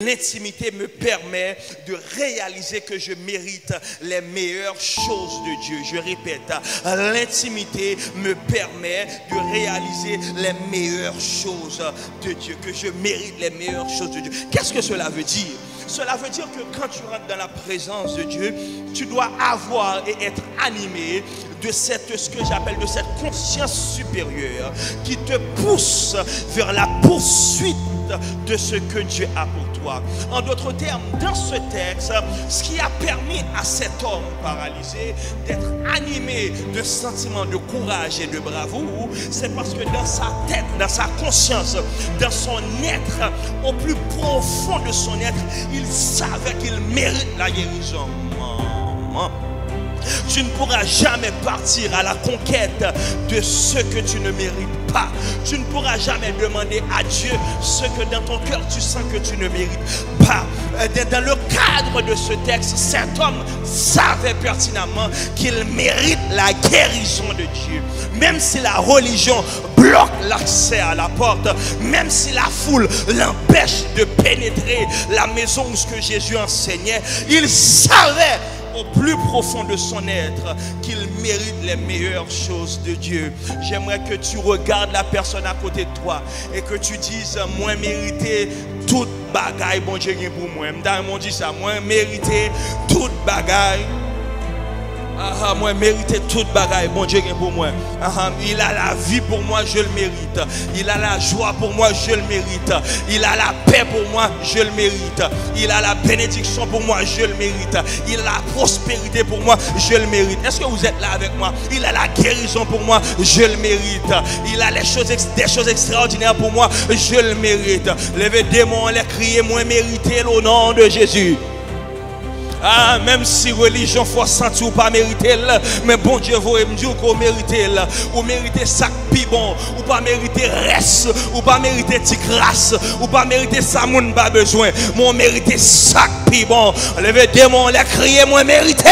L'intimité me permet de réaliser que je mérite les meilleures choses de Dieu. Je répète, l'intimité me permet de réaliser les meilleures choses de Dieu, que je mérite les meilleures choses de Dieu. Qu'est-ce que cela veut dire? Cela veut dire que quand tu rentres dans la présence de Dieu, tu dois avoir et être animé de ce que j'appelle de cette conscience supérieure qui te pousse vers la poursuite de ce que Dieu a pour toi. En d'autres termes, dans ce texte, ce qui a permis à cet homme paralysé d'être animé de sentiments de courage et de bravoure, c'est parce que dans sa tête, dans sa conscience, dans son être, au plus profond de son être, il savait qu'il mérite la guérison. Tu ne pourras jamais partir à la conquête de ce que tu ne mérites pas. Tu ne pourras jamais demander à Dieu ce que dans ton cœur tu sens que tu ne mérites pas. Dans le cadre de ce texte, cet homme savait pertinemment qu'il mérite la guérison de Dieu. Même si la religion bloque l'accès à la porte, même si la foule l'empêche de pénétrer la maison où ce que Jésus enseignait, il savait au plus profond de son être qu'il mérite les meilleures choses de Dieu. J'aimerais que tu regardes la personne à côté de toi et que tu dises: moi mérité toute bagaille bon Dieu pour moi. M'dam dit ça, moi mérité toute bagaille. Moi mérité toute bagaille bon Dieu pour moi. Il a la vie pour moi, je le mérite. Il a la joie pour moi, je le mérite. Il a la paix pour moi, je le mérite. Il a la bénédiction pour moi, je le mérite. Il a la prospérité pour moi, je le mérite. Est-ce que vous êtes là avec moi? Il a la guérison pour moi, je le mérite. Il a des choses extraordinaires pour moi, je le mérite. Levez des mains, les crier, moi mérité au nom de Jésus. Même si religion faut sentir ou pas mériter, mais bon Dieu vous me dire qu'on mérite, ou mériter ça plus bon, ou pas mériter reste, ou pas mériter petite grâce, ou pas mériter ça moun pas besoin, mon mériter ça plus bon. Levez des mains, les crier moi mériter.